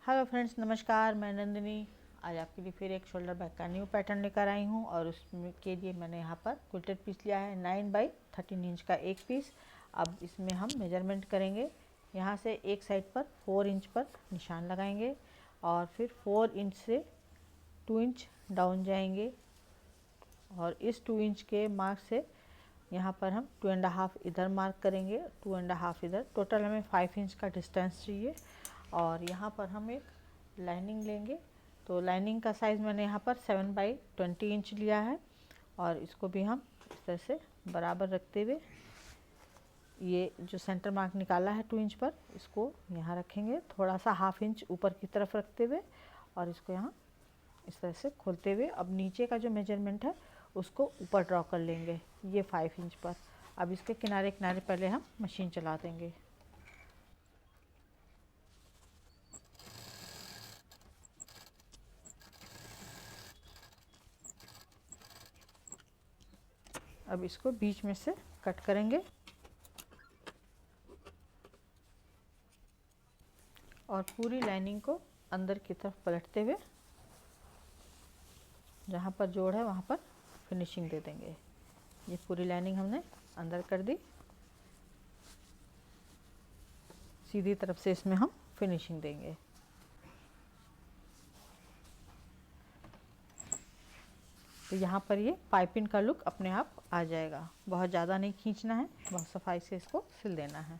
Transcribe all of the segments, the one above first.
Hello friends, नमस्कार। मैं नंदिनी आज आपके लिए फिर एक शोल्डर बैग का न्यू पैटर्न लेकर आई हूँ और उसमें के लिए मैंने यहाँ पर क्विल्टेड पीस लिया है 9x13 इंच का एक पीस। अब इसमें हम मेजरमेंट करेंगे। यहाँ से एक साइड पर 4 इंच पर निशान लगाएंगे और फिर 4 इंच से 2 इंच डाउन जाएंगे और इस 2 इंच के मार्क से यहाँ पर हम 2.5 इधर मार्क करेंगे, 2.5 इधर। टोटल हमें 5 इंच का डिस्टेंस चाहिए। और यहाँ पर हम एक लाइनिंग लेंगे। तो लाइनिंग का साइज़ मैंने यहाँ पर 7x20 इंच लिया है और इसको भी हम इस तरह से बराबर रखते हुए ये जो सेंटर मार्क निकाला है 2 इंच पर, इसको यहाँ रखेंगे, थोड़ा सा 1/2 इंच ऊपर की तरफ रखते हुए और इसको यहाँ इस तरह से खोलते हुए अब नीचे का जो मेजरमेंट है उसको ऊपर ड्रॉ कर लेंगे, ये 5 इंच पर। अब इसके किनारे किनारे पहले हम मशीन चला देंगे। अब इसको बीच में से कट करेंगे और पूरी लाइनिंग को अंदर की तरफ पलटते हुए जहाँ पर जोड़ है वहाँ पर फिनिशिंग दे देंगे। ये पूरी लाइनिंग हमने अंदर कर दी। सीधी तरफ से इसमें हम फिनिशिंग देंगे। तो यहाँ पर ये पाइपिंग का लुक अपने आप आ जाएगा। बहुत ज़्यादा नहीं खींचना है, बहुत सफाई से इसको सिल देना है।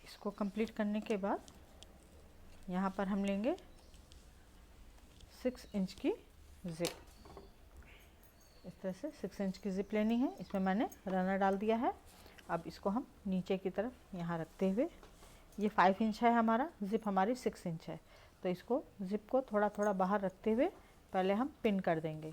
इसको कंप्लीट करने के बाद यहाँ पर हम लेंगे 6 इंच की ज़िप। इस तरह से 6 इंच की ज़िप लेनी है। इसमें मैंने रनर डाल दिया है। अब इसको हम नीचे की तरफ यहाँ रखते हुए, ये 5 इंच है हमारा, ज़िप हमारी 6 इंच है, तो इसको ज़िप को थोड़ा थोड़ा बाहर रखते हुए पहले हम पिन कर देंगे।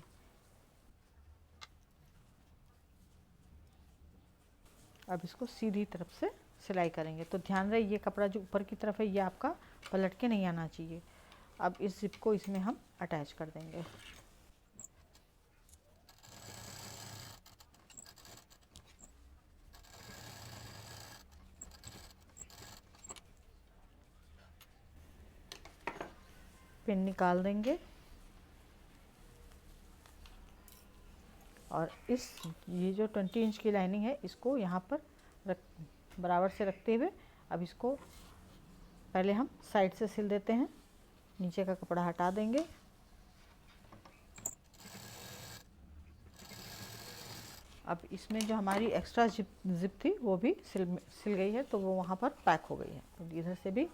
अब इसको सीधी तरफ से सिलाई करेंगे। तो ध्यान रहे ये कपड़ा जो ऊपर की तरफ है ये आपका पलट के नहीं आना चाहिए। अब इस ज़िप को इसमें हम अटैच कर देंगे। पिन निकाल देंगे और ये जो 20 इंच की लाइनिंग है इसको यहाँ पर बराबर से रखते हुए अब इसको पहले हम साइड से सिल देते हैं। नीचे का कपड़ा हटा देंगे। अब इसमें जो हमारी एक्स्ट्रा जिप थी वो भी सिल गई है, तो वो वहाँ पर पैक हो गई है। तो इधर से भी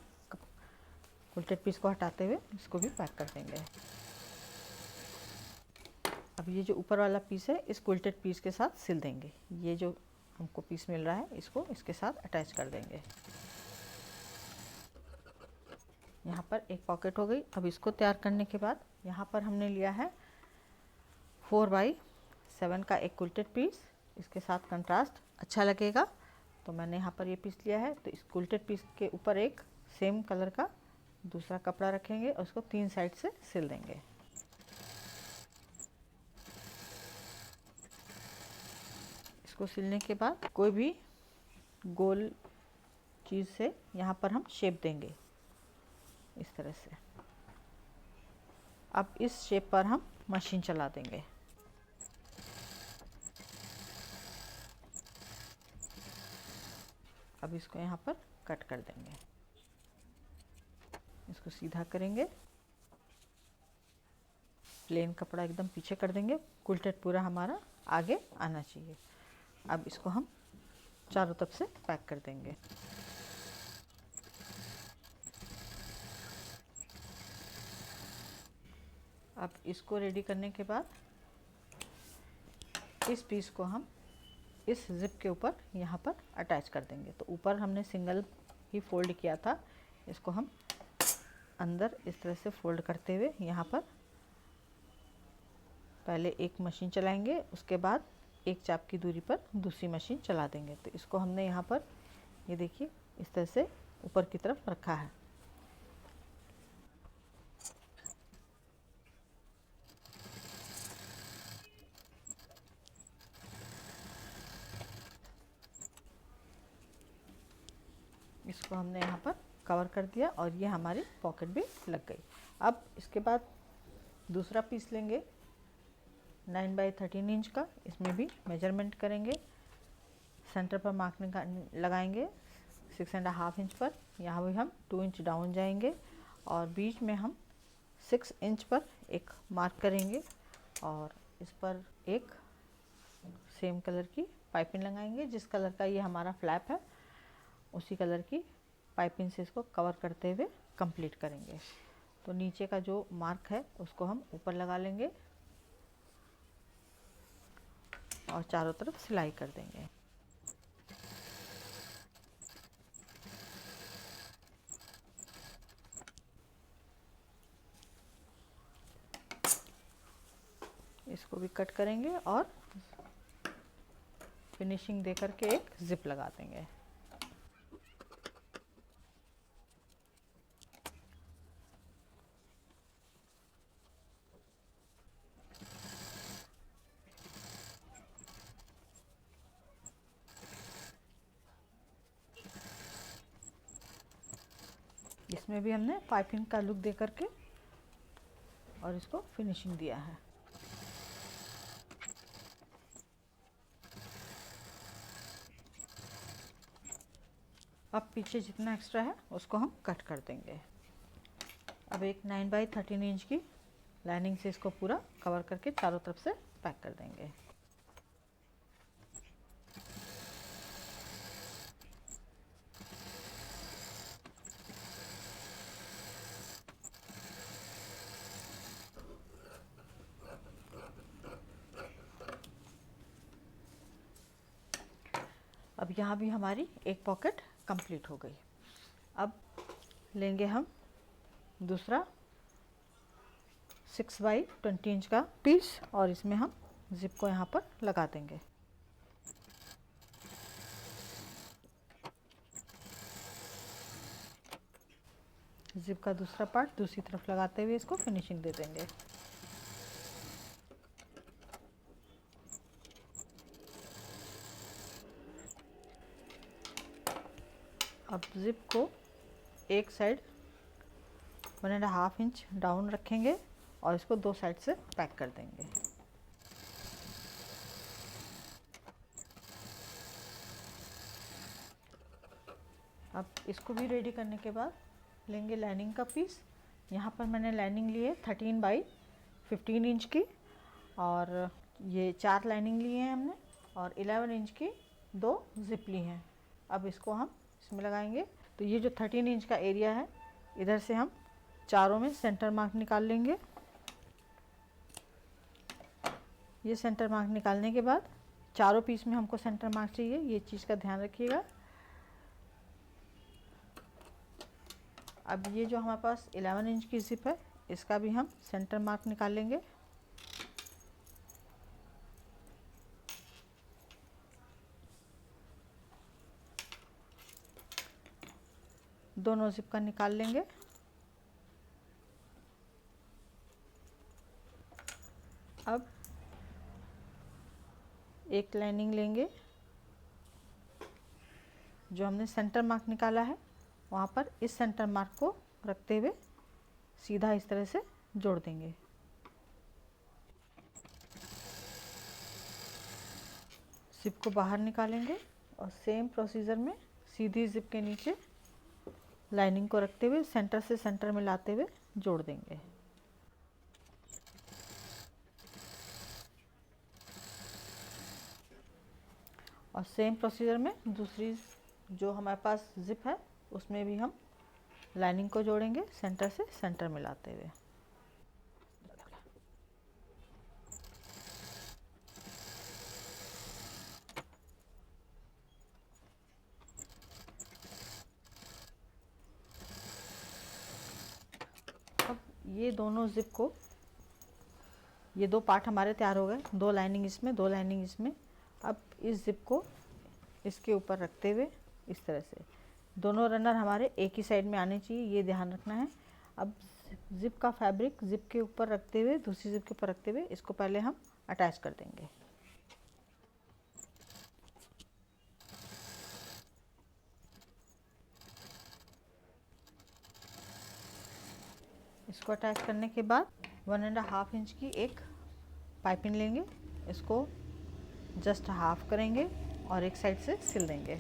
उल्टे पीस को हटाते हुए इसको भी पैक कर देंगे। अब ये जो ऊपर वाला पीस है इस क्विल्टेड पीस के साथ सिल देंगे। ये जो हमको पीस मिल रहा है इसको इसके साथ अटैच कर देंगे। यहाँ पर एक पॉकेट हो गई। अब इसको तैयार करने के बाद यहाँ पर हमने लिया है 4x7 का एक क्विल्टेड पीस। इसके साथ कंट्रास्ट अच्छा लगेगा तो मैंने यहाँ पर ये पीस लिया है। तो इस क्विल्टेड पीस के ऊपर एक सेम कलर का दूसरा कपड़ा रखेंगे और उसको 3 साइड से सिल देंगे। इसको सिलने के बाद कोई भी गोल चीज़ से यहाँ पर हम शेप देंगे इस तरह से। अब इस शेप पर हम मशीन चला देंगे। अब इसको यहाँ पर कट कर देंगे। इसको सीधा करेंगे, प्लेन कपड़ा एकदम पीछे कर देंगे। क्विल्टेड पूरा हमारा आगे आना चाहिए। अब इसको हम चारों तरफ से पैक कर देंगे। अब इसको रेडी करने के बाद इस पीस को हम इस ज़िप के ऊपर यहाँ पर अटैच कर देंगे। तो ऊपर हमने सिंगल ही फोल्ड किया था, इसको हम अंदर इस तरह से फोल्ड करते हुए यहाँ पर पहले एक मशीन चलाएंगे, उसके बाद एक चाप की दूरी पर दूसरी मशीन चला देंगे। तो इसको हमने यहाँ पर ये देखिए इस तरह से ऊपर की तरफ रखा है। इसको हमने यहाँ पर कवर कर दिया और ये हमारी पॉकेट भी लग गई। अब इसके बाद दूसरा पीस लेंगे 9 बाई 13 इंच का, इसमें भी मेजरमेंट करेंगे। सेंटर पर मार्क लगाएंगे 6.5 इंच पर, यहाँ भी हम 2 इंच डाउन जाएंगे और बीच में हम 6 इंच पर एक मार्क करेंगे और इस पर एक सेम कलर की पाइपिंग लगाएंगे। जिस कलर का ये हमारा फ्लैप है उसी कलर की पाइपिंग से इसको कवर करते हुए कंप्लीट करेंगे। तो नीचे का जो मार्क है उसको हम ऊपर लगा लेंगे और चारों तरफ सिलाई कर देंगे। इसको भी कट करेंगे और फिनिशिंग दे करके एक जिप लगा देंगे। इसमें भी हमने पाइपिंग का लुक दे करके और इसको फिनिशिंग दिया है। अब पीछे जितना एक्स्ट्रा है उसको हम कट कर देंगे। अब एक 9 बाई 13 इंच की लाइनिंग से इसको पूरा कवर करके चारों तरफ से पैक कर देंगे। अब यहाँ भी हमारी एक पॉकेट कंप्लीट हो गई। अब लेंगे हम दूसरा 6 बाई 20 इंच का पीस और इसमें हम जिप को यहाँ पर लगा देंगे। जिप का दूसरा पार्ट दूसरी तरफ लगाते हुए इसको फिनिशिंग दे देंगे। अब जिप को एक साइड 1.5 इंच डाउन रखेंगे और इसको दो साइड से पैक कर देंगे। अब इसको भी रेडी करने के बाद लेंगे लाइनिंग का पीस। यहाँ पर मैंने लाइनिंग ली है 13 बाई 15 इंच की और ये 4 लाइनिंग ली है हमने और 11 इंच की 2 जिप ली हैं। अब इसको हम इसमें लगाएंगे। तो ये जो 13 इंच का एरिया है इधर से हम चारों में सेंटर मार्क निकाल लेंगे। ये सेंटर मार्क निकालने के बाद चारों पीस में हमको सेंटर मार्क चाहिए, ये चीज़ का ध्यान रखिएगा। अब ये जो हमारे पास 11 इंच की जिप है इसका भी हम सेंटर मार्क निकाल लेंगे। दोनों जिप का निकाल लेंगे। अब एक लाइनिंग लेंगे, जो हमने सेंटर मार्क निकाला है वहाँ पर इस सेंटर मार्क को रखते हुए सीधा इस तरह से जोड़ देंगे। जिप को बाहर निकालेंगे और सेम प्रोसीजर में सीधी जिप के नीचे लाइनिंग को रखते हुए सेंटर से सेंटर में लाते हुए जोड़ देंगे। और सेम प्रोसीजर में दूसरी जो हमारे पास जिप है उसमें भी हम लाइनिंग को जोड़ेंगे सेंटर से सेंटर मिलाते हुए। अब ये दोनों जिप को, ये दो पार्ट हमारे तैयार हो गए, दो लाइनिंग इसमें दो लाइनिंग इसमें। अब इस जिप को इसके ऊपर रखते हुए इस तरह से दोनों रनर हमारे एक ही साइड में आने चाहिए, ये ध्यान रखना है। अब जिप का फैब्रिक जिप के ऊपर रखते हुए दूसरी जिप के ऊपर रखते हुए इसको पहले हम अटैच कर देंगे। इसको अटैच करने के बाद 1.5 इंच की एक पाइपिंग लेंगे, इसको जस्ट हाफ करेंगे और एक साइड से सिल देंगे।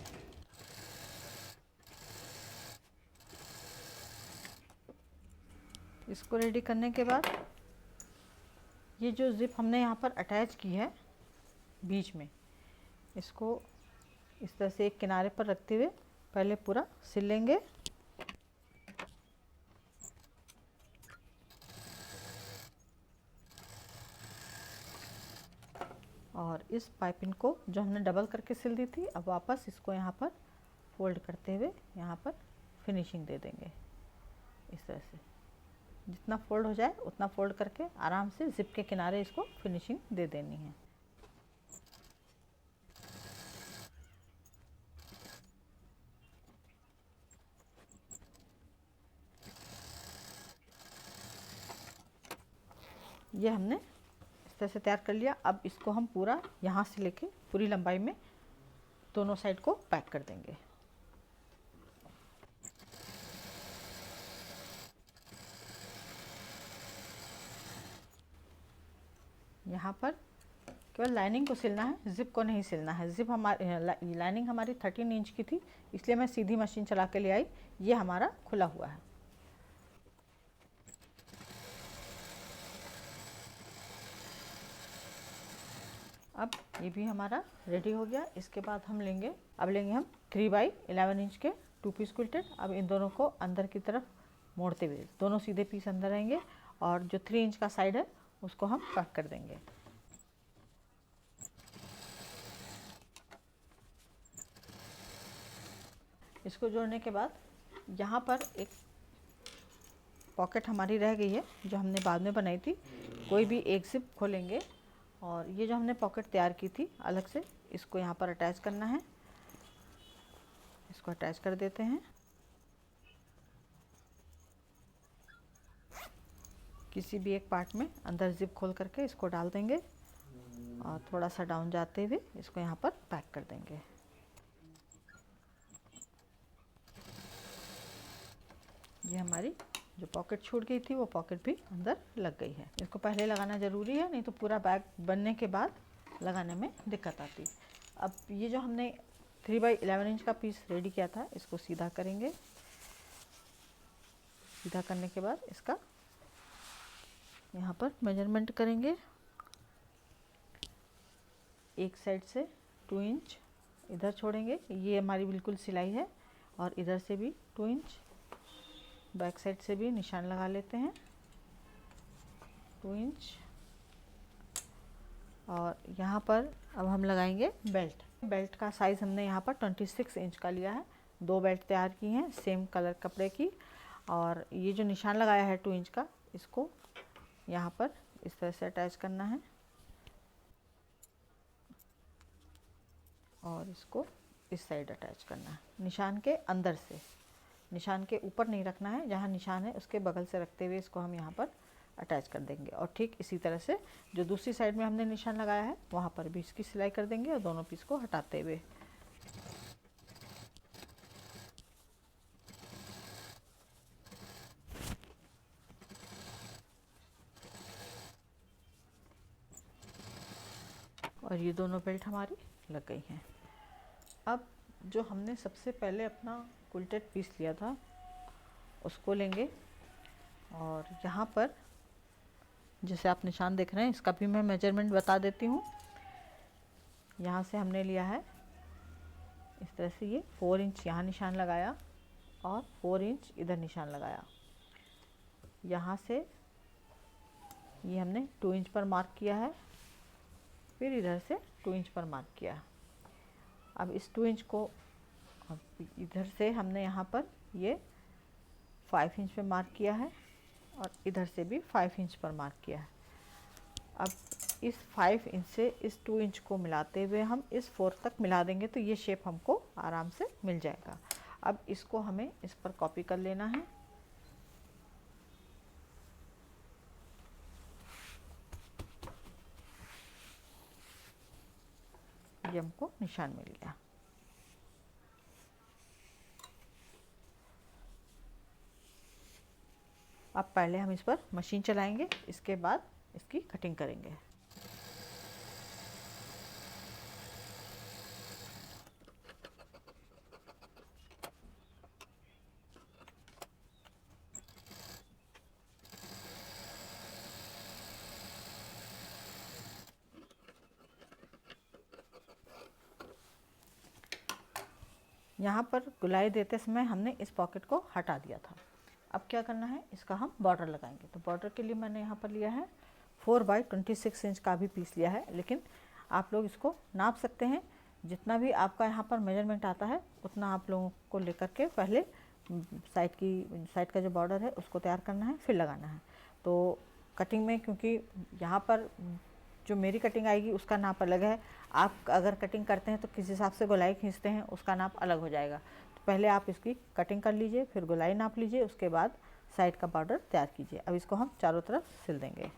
इसको रेडी करने के बाद ये जो ज़िप हमने यहाँ पर अटैच की है बीच में, इसको इस तरह से एक किनारे पर रखते हुए पहले पूरा सिल लेंगे। और इस पाइपिंग को जो हमने डबल करके सिल दी थी, अब वापस इसको यहाँ पर फोल्ड करते हुए यहाँ पर फिनिशिंग दे देंगे। इस तरह से जितना फोल्ड हो जाए उतना फोल्ड करके आराम से जिप के किनारे इसको फिनिशिंग दे देनी है। ये हमने इस तरह से तैयार कर लिया। अब इसको हम पूरा यहाँ से लेके पूरी लंबाई में दोनों साइड को पैक कर देंगे। यहाँ पर केवल लाइनिंग को सिलना है, ज़िप को नहीं सिलना है। ज़िप हमारी लाइनिंग हमारी 13 इंच की थी, इसलिए मैं सीधी मशीन चला के ले आई। ये हमारा खुला हुआ है। अब ये भी हमारा रेडी हो गया। इसके बाद हम लेंगे 3/11 इंच के 2 पीस क्विल्टेड। अब इन दोनों को अंदर की तरफ मोड़ते हुए दोनों सीधे पीस अंदर आएंगे और जो 3 इंच का साइड है उसको हम पैक कर देंगे। इसको जोड़ने के बाद यहाँ पर एक पॉकेट हमारी रह गई है जो हमने बाद में बनाई थी। कोई भी एक ज़िप खोलेंगे और ये जो हमने पॉकेट तैयार की थी अलग से, इसको यहाँ पर अटैच करना है। इसको अटैच कर देते हैं। किसी भी एक पार्ट में अंदर ज़िप खोल करके इसको डाल देंगे और थोड़ा सा डाउन जाते हुए इसको यहाँ पर पैक कर देंगे। ये हमारी जो पॉकेट छूट गई थी वो पॉकेट भी अंदर लग गई है। इसको पहले लगाना ज़रूरी है, नहीं तो पूरा बैग बनने के बाद लगाने में दिक्कत आती। अब ये जो हमने 3/11 इंच का पीस रेडी किया था, इसको सीधा करेंगे। सीधा करने के बाद इसका यहाँ पर मेजरमेंट करेंगे। एक साइड से 2 इंच इधर छोड़ेंगे, ये हमारी बिल्कुल सिलाई है, और इधर से भी 2 इंच, बैक साइड से भी निशान लगा लेते हैं 2 इंच। और यहाँ पर अब हम लगाएंगे बेल्ट। बेल्ट का साइज़ हमने यहाँ पर 26 इंच का लिया है। 2 बेल्ट तैयार की हैं सेम कलर कपड़े की, और ये जो निशान लगाया है 2 इंच का, इसको यहाँ पर इस तरह से अटैच करना है और इसको इस साइड अटैच करना है। निशान के अंदर से, निशान के ऊपर नहीं रखना है, जहाँ निशान है उसके बगल से रखते हुए इसको हम यहाँ पर अटैच कर देंगे। और ठीक इसी तरह से जो दूसरी साइड में हमने निशान लगाया है वहाँ पर भी इसकी सिलाई कर देंगे, और दोनों पीस को हटाते हुए। और ये दोनों बेल्ट हमारी लग गई हैं। अब जो हमने सबसे पहले अपना क्विल्टेड पीस लिया था उसको लेंगे, और यहाँ पर जैसे आप निशान देख रहे हैं इसका भी मैं मेजरमेंट बता देती हूँ। यहाँ से हमने लिया है इस तरह से, ये 4 इंच यहाँ निशान लगाया और 4 इंच इधर निशान लगाया। यहाँ से ये हमने 2 इंच पर मार्क किया है, फिर इधर से 2 इंच पर मार्क किया। अब इस 2 इंच को इधर से हमने यहाँ पर ये 5 इंच पे मार्क किया है, और इधर से भी 5 इंच पर मार्क किया है। अब इस 5 इंच से इस 2 इंच को मिलाते हुए हम इस 4 तक मिला देंगे, तो ये शेप हमको आराम से मिल जाएगा। अब इसको हमें इस पर कॉपी कर लेना है। ये हमको निशान मिल गया। अब पहले हम इस पर मशीन चलाएंगे, इसके बाद इसकी कटिंग करेंगे। यहाँ पर गुलाई देते समय हमने इस पॉकेट को हटा दिया था। अब क्या करना है, इसका हम बॉर्डर लगाएंगे। तो बॉर्डर के लिए मैंने यहाँ पर लिया है 4x26 इंच का भी पीस लिया है, लेकिन आप लोग इसको नाप सकते हैं। जितना भी आपका यहाँ पर मेजरमेंट आता है उतना आप लोगों को लेकर के पहले साइड का जो बॉर्डर है उसको तैयार करना है, फिर लगाना है। तो कटिंग में, क्योंकि यहाँ पर जो मेरी कटिंग आएगी उसका नाप अलग है, आप अगर कटिंग करते हैं तो किस हिसाब से गोलाई खींचते हैं उसका नाप अलग हो जाएगा। तो पहले आप इसकी कटिंग कर लीजिए, फिर गोलाई नाप लीजिए, उसके बाद साइड का बॉर्डर तैयार कीजिए। अब इसको हम चारों तरफ सिल देंगे।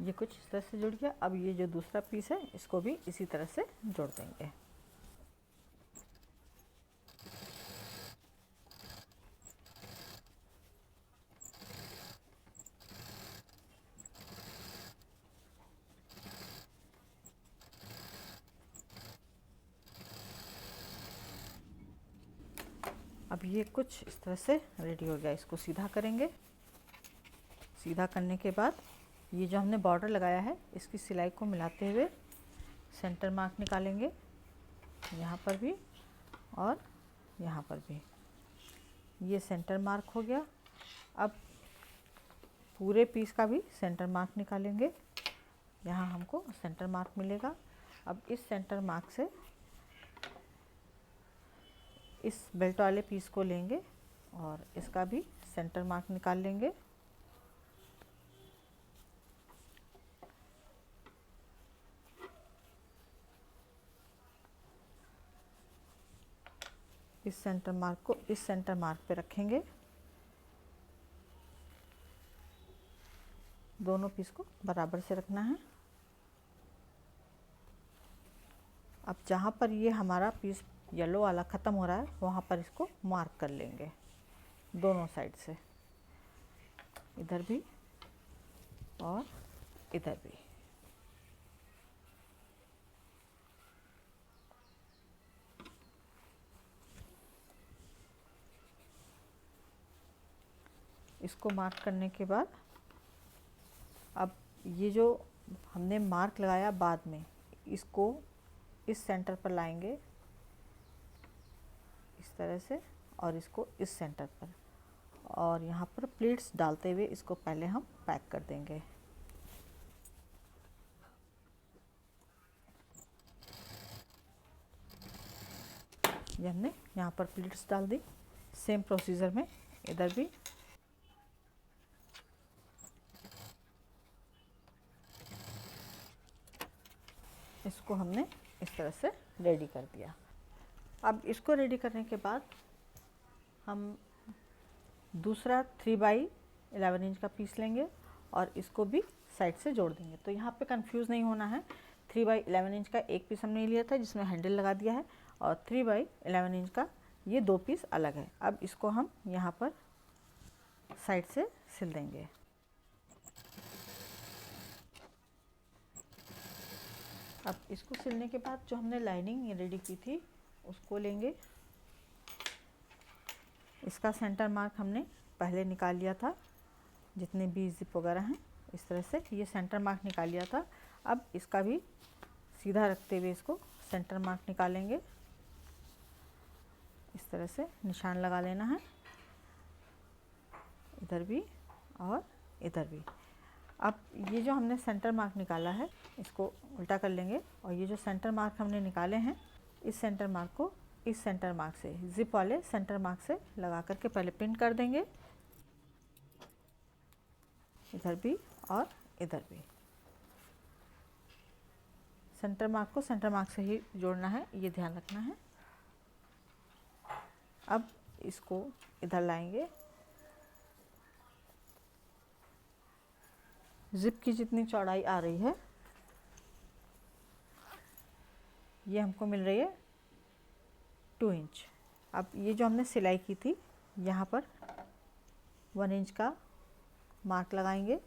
ये कुछ इस तरह से जुड़ गया। अब ये जो दूसरा पीस है इसको भी इसी तरह से जोड़ देंगे। अब ये कुछ इस तरह से रेडी हो गया। इसको सीधा करेंगे। सीधा करने के बाद ये जो हमने बॉर्डर लगाया है इसकी सिलाई को मिलाते हुए सेंटर मार्क निकालेंगे, यहाँ पर भी और यहाँ पर भी। ये सेंटर मार्क हो गया। अब पूरे पीस का भी सेंटर मार्क निकालेंगे, यहाँ हमको सेंटर मार्क मिलेगा। अब इस सेंटर मार्क से इस बेल्ट वाले पीस को लेंगे और इसका भी सेंटर मार्क निकाल लेंगे। इस सेंटर मार्क को इस सेंटर मार्क पे रखेंगे। दोनों पीस को बराबर से रखना है। अब जहाँ पर ये हमारा पीस येलो वाला ख़त्म हो रहा है वहाँ पर इसको मार्क कर लेंगे दोनों साइड से, इधर भी और इधर भी। इसको मार्क करने के बाद अब ये जो हमने मार्क लगाया बाद में, इसको इस सेंटर पर लाएंगे इस तरह से, और इसको इस सेंटर पर, और यहाँ पर प्लीट्स डालते हुए इसको पहले हम पैक कर देंगे। ये हमने यहाँ पर प्लीट्स डाल दी। सेम प्रोसीजर में इधर भी। इसको हमने इस तरह से रेडी कर दिया। अब इसको रेडी करने के बाद हम दूसरा 3x11 इंच का पीस लेंगे और इसको भी साइड से जोड़ देंगे। तो यहाँ पे कंफ्यूज नहीं होना है। 3x11 इंच का एक पीस हमने लिया था जिसमें हैंडल लगा दिया है, और 3x11 इंच का ये दो पीस अलग है। अब इसको हम यहाँ पर साइड से सिल देंगे। अब इसको सिलने के बाद जो हमने लाइनिंग रेडी की थी उसको लेंगे। इसका सेंटर मार्क हमने पहले निकाल लिया था, जितने भी जिप वगैरह हैं इस तरह से ये सेंटर मार्क निकाल लिया था। अब इसका भी सीधा रखते हुए इसको सेंटर मार्क निकालेंगे। इस तरह से निशान लगा लेना है, इधर भी और इधर भी। अब ये जो हमने सेंटर मार्क निकाला है इसको उल्टा कर लेंगे, और ये जो सेंटर मार्क हमने निकाले हैं इस सेंटर मार्क को इस सेंटर मार्क से, जिप वाले सेंटर मार्क से लगा करके पहले पिन कर देंगे, इधर भी और इधर भी। सेंटर मार्क को सेंटर मार्क से ही जोड़ना है, ये ध्यान रखना है। अब इसको इधर लाएंगे। जिप की जितनी चौड़ाई आ रही है ये हमको मिल रही है 2 इंच। अब ये जो हमने सिलाई की थी यहाँ पर 1 इंच का मार्क लगाएंगे,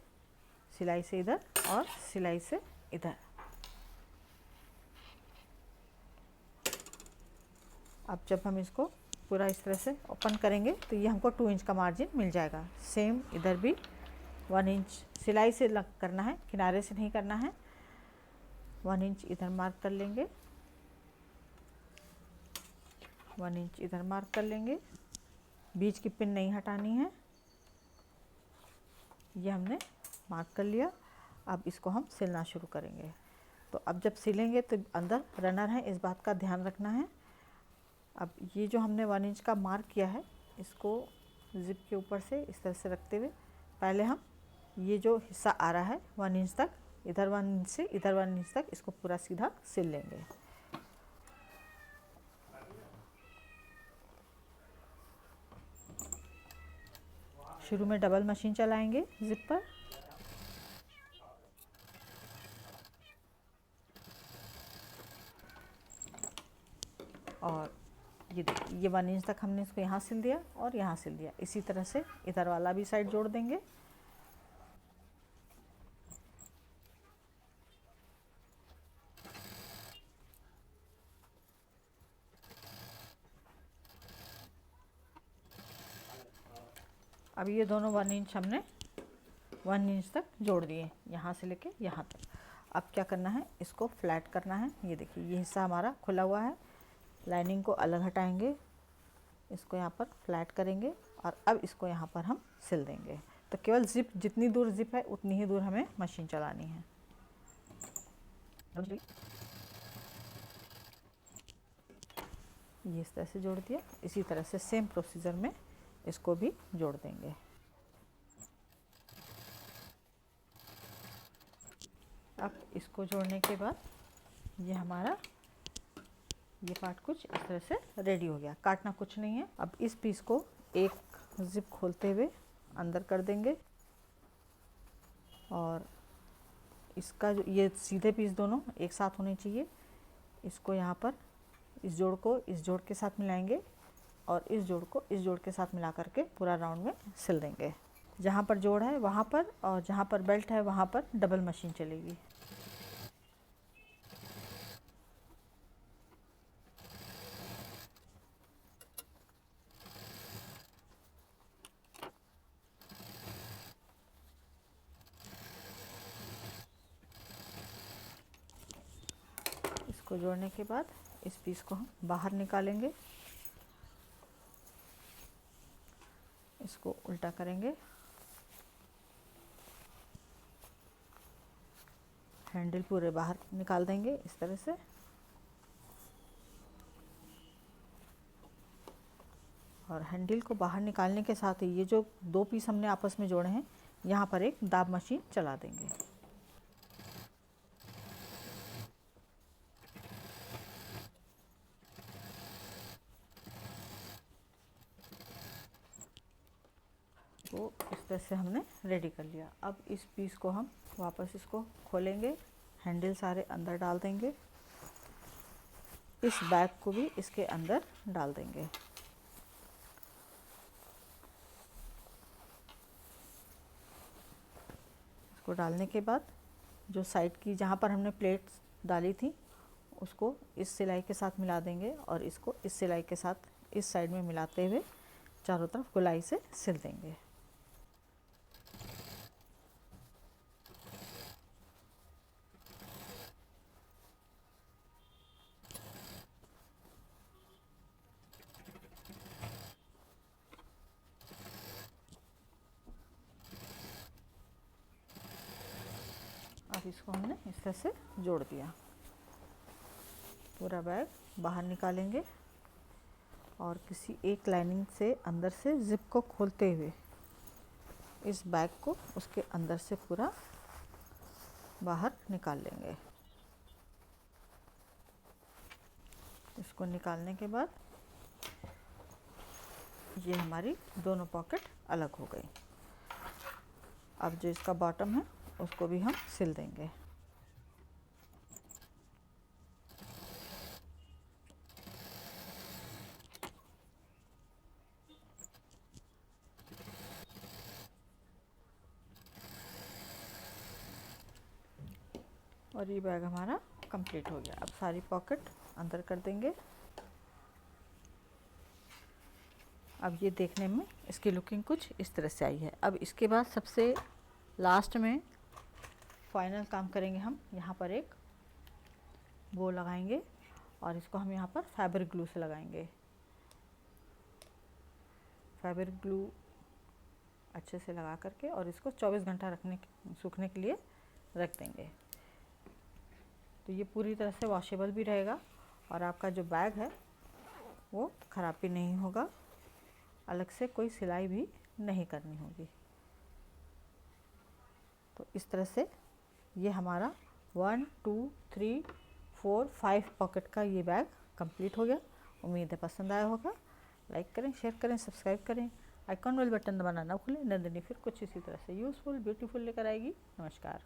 सिलाई से इधर और सिलाई से इधर। अब जब हम इसको पूरा इस तरह से ओपन करेंगे तो ये हमको 2 इंच का मार्जिन मिल जाएगा। सेम इधर भी 1 इंच सिलाई से लग करना है, किनारे से नहीं करना है। 1 इंच इधर मार्क कर लेंगे, 1 इंच इधर मार्क कर लेंगे। बीच की पिन नहीं हटानी है। ये हमने मार्क कर लिया। अब इसको हम सिलना शुरू करेंगे। तो अब जब सिलेंगे तो अंदर रनर है, इस बात का ध्यान रखना है। अब ये जो हमने 1 इंच का मार्क किया है इसको जिप के ऊपर से इस तरह से रखते हुए पहले हम ये जो हिस्सा आ रहा है 1 इंच तक, इधर 1 इंच से इधर 1 इंच तक इसको पूरा सीधा सिल लेंगे। शुरू में डबल मशीन चलाएंगे जिप पर, और ये देखिए ये 1 इंच तक हमने इसको यहाँ सिल दिया और यहाँ सिल दिया। इसी तरह से इधर वाला भी साइड जोड़ देंगे। अब ये दोनों 1 इंच हमने 1 इंच तक जोड़ दिए, यहाँ से लेके यहाँ तक। अब क्या करना है, इसको फ्लैट करना है। ये देखिए ये हिस्सा हमारा खुला हुआ है, लाइनिंग को अलग हटाएंगे, इसको यहाँ पर फ्लैट करेंगे और अब इसको यहाँ पर हम सिल देंगे। तो केवल जिप, जितनी दूर जिप है उतनी ही दूर हमें मशीन चलानी है। ये इस तरह से जोड़ दिया। इसी तरह से सेम प्रोसीजर में इसको भी जोड़ देंगे। अब इसको जोड़ने के बाद ये हमारा ये पार्ट कुछ इस तरह से रेडी हो गया। काटना कुछ नहीं है। अब इस पीस को एक जिप खोलते हुए अंदर कर देंगे और इसका जो ये सीधे पीस दोनों एक साथ होने चाहिए। इसको यहाँ पर इस जोड़ को इस जोड़ के साथ मिलाएंगे और इस जोड़ को इस जोड़ के साथ मिला करके पूरा राउंड में सिल देंगे। जहाँ पर जोड़ है वहाँ पर और जहाँ पर बेल्ट है वहाँ पर डबल मशीन चलेगी। इसको जोड़ने के बाद इस पीस को हम बाहर निकालेंगे, इसको उल्टा करेंगे, हैंडल पूरे बाहर निकाल देंगे इस तरह से। और हैंडल को बाहर निकालने के साथ ही ये जो 2 पीस हमने आपस में जोड़े हैं यहाँ पर एक दाब मशीन चला देंगे। तो इस तरह से हमने रेडी कर लिया। अब इस पीस को हम वापस इसको खोलेंगे, हैंडल सारे अंदर डाल देंगे, इस बैग को भी इसके अंदर डाल देंगे। इसको डालने के बाद जो साइड की जहाँ पर हमने प्लेट्स डाली थी उसको इस सिलाई के साथ मिला देंगे और इसको इस सिलाई के साथ इस साइड में मिलाते हुए चारों तरफ गोलाई से सिल देंगे। अब इसको हमने इस तरह से जोड़ दिया। पूरा बैग बाहर निकालेंगे और किसी एक लाइनिंग से अंदर से जिप को खोलते हुए इस बैग को उसके अंदर से पूरा बाहर निकाल लेंगे। इसको निकालने के बाद ये हमारी दोनों पॉकेट अलग हो गई। अब जो इसका बॉटम है उसको भी हम सिल देंगे। और ये बैग हमारा कंप्लीट हो गया। अब सारी पॉकेट अंदर कर देंगे। अब ये देखने में इसकी लुकिंग कुछ इस तरह से आई है। अब इसके बाद सबसे लास्ट में फाइनल काम करेंगे हम। यहाँ पर एक बो लगाएंगे और इसको हम यहाँ पर फैब्रिक ग्लू से लगाएंगे। फैब्रिक ग्लू अच्छे से लगा करके और इसको 24 घंटा सूखने के लिए रख देंगे। तो ये पूरी तरह से वॉशेबल भी रहेगा और आपका जो बैग है वो ख़राब भी नहीं होगा। अलग से कोई सिलाई भी नहीं करनी होगी। तो इस तरह से ये हमारा 1 2 3 4 5 पॉकेट का ये बैग कंप्लीट हो गया। उम्मीद है पसंद आया होगा। लाइक करें, शेयर करें, सब्सक्राइब करें, आइकॉन बेल बटन दबाना ना भूलें। नंदिनी फिर कुछ इसी तरह से यूज़फुल ब्यूटीफुल लेकर आएगी। नमस्कार।